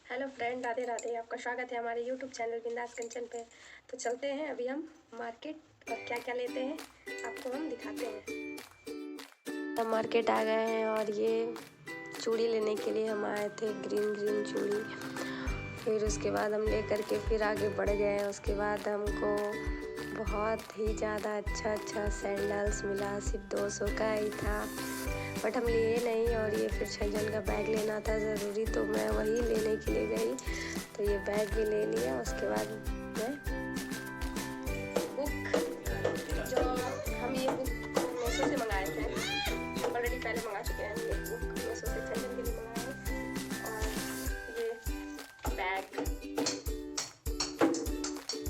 Hello friend, Radhe Radhe. आपका स्वागत है हमारे यूट्यूब चैनल बिंदास कंचन पे। तो चलते हैं अभी हम मार्केट और क्या क्या लेते हैं आपको हम दिखाते हैं। हम मार्केट आ गए हैं और ये चूड़ी लेने के लिए हम आए थे, ग्रीन चूड़ी। फिर उसके बाद हम ले करके फिर आगे बढ़ गए। उसके बाद हमको बहुत ही ज़्यादा अच्छा सैंडल्स मिला, सिर्फ 200 का ही था, बट हम लिए नहीं। और ये फिर छंजन का बैग लेना था ज़रूरी, तो मैं वही लेने के लिए गई, तो ये बैग भी ले लिया। उसके बाद मैं बुक, जो हम ये बुक मीशो से मंगाए थे, ऑलरेडी पहले मंगा चुके हैं। ये बुक मीशो से छंजन के लिए मंगाए। और ये बैग,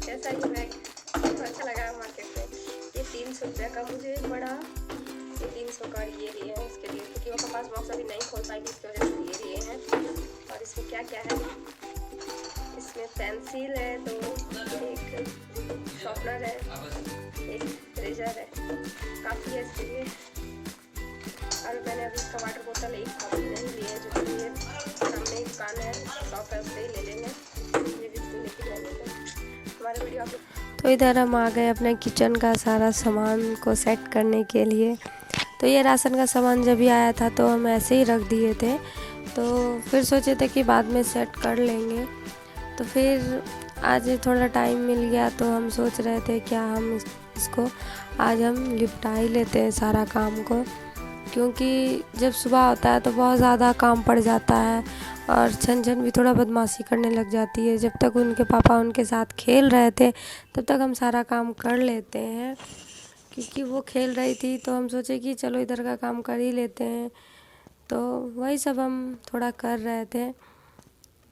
कैसा ये बैग तो अच्छा लगा मार्केट में। ये 300 रुपये का मुझे पड़ा। ये 300 का ये लिए हैं इसके लिए, क्योंकि वो कपास बॉक्स अभी नहीं खोल पाएगी, इसकी वजह से ये लिए हैं। और इसमें क्या क्या है, इसमें पेंसिल है, तो एक शॉर्पनर है, एक रेजर है, काफ़ी है इसके लिए। और मैंने अभी इसका वाटर बोतल एक कॉपी नहीं ली है, जो कि ये सामने एक दुकान है, शॉप है, उससे ही ले लेंगे। ये भी लेके जाएंगे हमारे वीडियो आप। तो इधर हम आ गए अपने किचन का सारा सामान को सेट करने के लिए। तो ये राशन का सामान जब भी आया था तो हम ऐसे ही रख दिए थे, तो फिर सोचे थे कि बाद में सेट कर लेंगे। तो फिर आज थोड़ा टाइम मिल गया, तो हम सोच रहे थे क्या हम इसको आज हम निपटा ही लेते हैं सारा काम को, क्योंकि जब सुबह होता है तो बहुत ज़्यादा काम पड़ जाता है। और छंछन भी थोड़ा बदमाशी करने लग जाती है। जब तक उनके पापा उनके साथ खेल रहे थे तब तक हम सारा काम कर लेते हैं, क्योंकि वो खेल रही थी, तो हम सोचे कि चलो इधर का काम कर ही लेते हैं। तो वही सब हम थोड़ा कर रहे थे।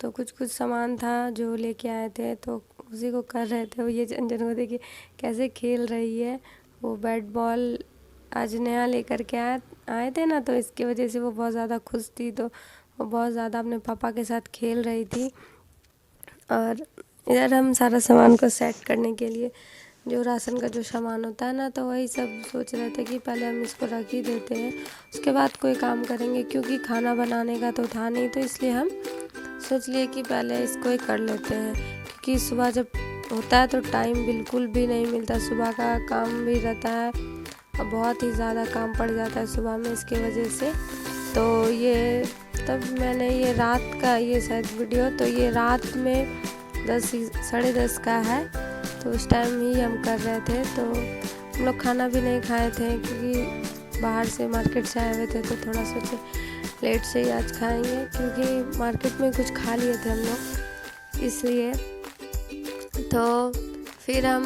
तो कुछ सामान था जो लेके आए थे, तो उसी को कर रहे थे। वो ये छंछन को देखिए कैसे खेल रही है। वो बैट बॉल आज नया लेकर के आए थे ना, तो इसकी वजह से वो बहुत ज़्यादा खुश थी, तो वो बहुत ज़्यादा अपने पापा के साथ खेल रही थी। और इधर हम सारा सामान को सेट करने के लिए, जो राशन का जो सामान होता है ना, तो वही सब सोच रहे थे कि पहले हम इसको रख ही देते हैं, उसके बाद कोई काम करेंगे, क्योंकि खाना बनाने का तो था नहीं, तो इसलिए हम सोच लिए कि पहले इसको ही कर लेते हैं। क्योंकि सुबह जब होता है तो टाइम बिल्कुल भी नहीं मिलता, सुबह का काम भी रहता है और बहुत ही ज़्यादा काम पड़ जाता है सुबह में, इसके वजह से। तो ये तब मैंने ये रात का ये शायद वीडियो, तो ये रात में 10 साढ़े 10 का है, तो उस टाइम ही हम कर रहे थे। तो हम लोग खाना भी नहीं खाए थे, क्योंकि बाहर से मार्केट से आए हुए थे, तो थोड़ा सोचे लेट से ही आज खाएंगे, क्योंकि मार्केट में कुछ खा लिए थे हम लोग, इसलिए। तो फिर हम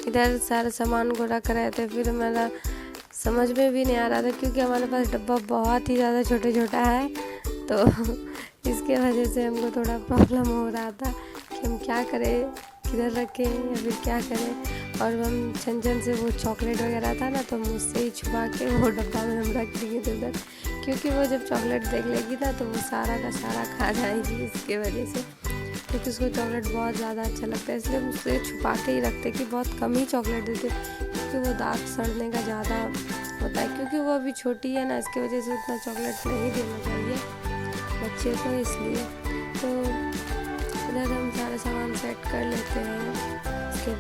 इधर सारे सामान को रख रहे थे। फिर हमारा समझ में भी नहीं आ रहा था, क्योंकि हमारे पास डब्बा बहुत ही ज़्यादा छोटा है, तो इसके वजह से हमको थोड़ा प्रॉब्लम हो रहा था कि हम क्या करें, किधर रखें या फिर क्या करें। और हम छंछन से वो चॉकलेट वगैरह था ना, तो मुझसे ही छुपा के वो डब्बा में हम रख दिए थे उधर, क्योंकि वो जब चॉकलेट देख लेगी ना तो वो सारा का सारा खा जाएगी, इसके वजह से। क्योंकि उसको चॉकलेट बहुत ज़्यादा अच्छा लगता है, इसलिए हम उससे छुपा के ही रखते कि बहुत कम ही चॉकलेट देते, क्योंकि वो दांत सड़ने का ज़्यादा होता है। क्योंकि वो अभी छोटी है ना, इसकी वजह से उतना चॉकलेट नहीं देना चाहिए बच्चे को, इसलिए। तो इधर हम सारा सामान सेट कर लेते हैं। उसके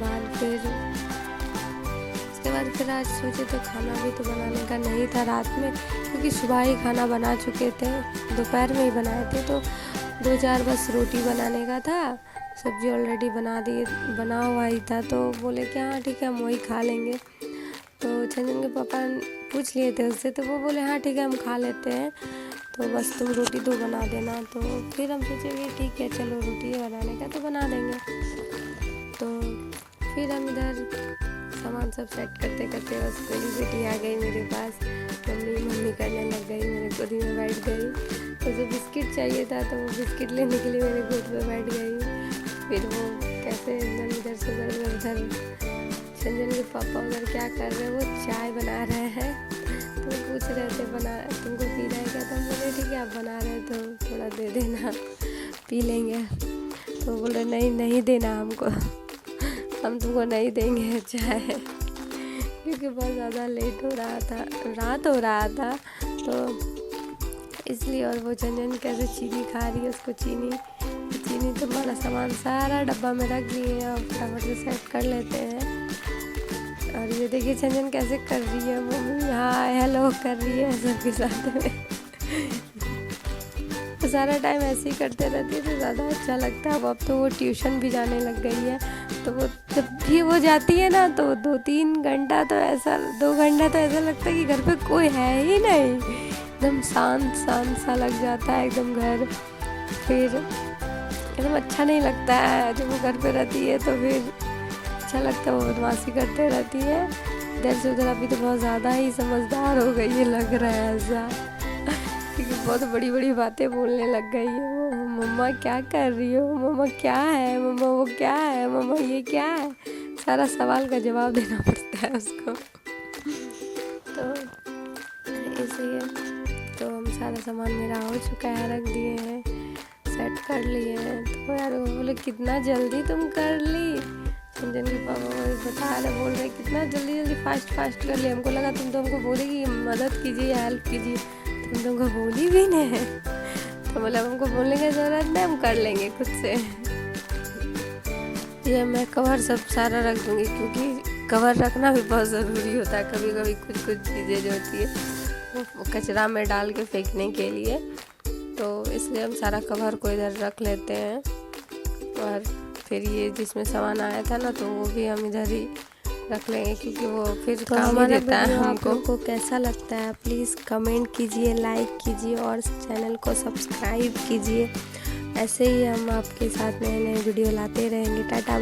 बाद फिर आज सोचे तो खाना भी तो बनाने का नहीं था रात में, क्योंकि सुबह ही खाना बना चुके थे, दोपहर में ही बनाए थे, तो 2-4 बस रोटी बनाने का था, सब्जी ऑलरेडी बना हुआ ही था। तो बोले कि हाँ ठीक है, हम वही खा लेंगे। तो छंछन के पापा पूछ लिए थे उससे, तो वो बोले हाँ ठीक है, हम खा लेते हैं, तो बस तुम रोटी तो बना देना। तो फिर हम सोचे कि ठीक है, चलो रोटी बनाने का तो बना देंगे। तो फिर हम इधर सामान सब सेट करते करते बस मेरी बेटी आ गई मेरे पास, मम्मी करने लग गई, मेरे गोदी में बैठ गई। तो जो बिस्किट चाहिए था, तो वो बिस्किट लेने के लिए मेरे गोद पे बैठ गई। फिर वो कैसे इधर से उधर छंछन के पापा उधर क्या कर रहे हैं, वो चाय बना रहे हैं। तो पूछ रहे थे तुमको पी रहा है क्या, तो हम बोले ठीक है, आप बना रहे तो थोड़ा दे देना, पी लेंगे। तो बोले नहीं देना हमको, हम तुमको नहीं देंगे चाय, क्योंकि बहुत ज़्यादा लेट हो रहा था, रात हो रहा था, तो इसलिए। और वो छंछन कैसे चीनी खा रही है, उसको चीनी होगी, नहीं तो हमारा सामान सारा डब्बा में रख दिए हैं और फटाफट से सेट कर लेते हैं। और ये देखिए छंजन कैसे कर रही है, मम्मी हाय हेलो कर रही है सबके साथ में। तो सारा टाइम ऐसे ही करते रहती है तो ज़्यादा अच्छा लगता है। अब तो वो ट्यूशन भी जाने लग गई है, तो वो जब भी वो जाती है ना तो 2-3 घंटा तो ऐसा 2 घंटा तो ऐसा लगता है कि घर पे कोई है ही नहीं, एकदम शांत सा लग जाता है एकदम घर। फिर एकदम अच्छा नहीं लगता है जब वो घर पे रहती है, तो फिर अच्छा लगता है, वो बदमाशी करते रहती है इधर से उधर। अभी तो बहुत ज़्यादा ही समझदार हो गई है लग रहा है ऐसा, क्योंकि बहुत बड़ी बड़ी बातें बोलने लग गई है वो। मम्मा क्या कर रही हो, मम्मा क्या है, मम्मा वो क्या है, मम्मा ये क्या है, सारा सवाल का जवाब देना पड़ता है उसको। तो इसलिए तो हम सारा सामान मेरा हो चुका है, रख दिए हैं, सेट कर लिए हैं। तो यार वो बोले कितना जल्दी तुम कर ली, छंजन के पापा बता रहे, बोल रहे कितना जल्दी फास्ट कर लिया। हमको लगा तुम तो हमको बोलेगी मदद कीजिए हेल्प कीजिए, तुम तुमको बोली भी नहीं। तो बोला हमको बोलने की ज़रूरत नहीं, हम कर लेंगे खुद से। ये मैं कवर सब सारा रख दूँगी, क्योंकि कवर रखना भी बहुत ज़रूरी होता है। कभी कभी कुछ चीज़ें जो होती है वो कचरा में डाल के फेंकने के लिए, तो इसलिए हम सारा कवर को इधर रख लेते हैं। और फिर ये जिसमें सामान आया था ना, तो वो भी हम इधर ही रख लेंगे, क्योंकि वो फिर तो काम ही देता है हमको। आपको कैसा लगता है प्लीज़ कमेंट कीजिए, लाइक कीजिए और चैनल को सब्सक्राइब कीजिए। ऐसे ही हम आपके साथ नए वीडियो लाते रहेंगे। टाटा।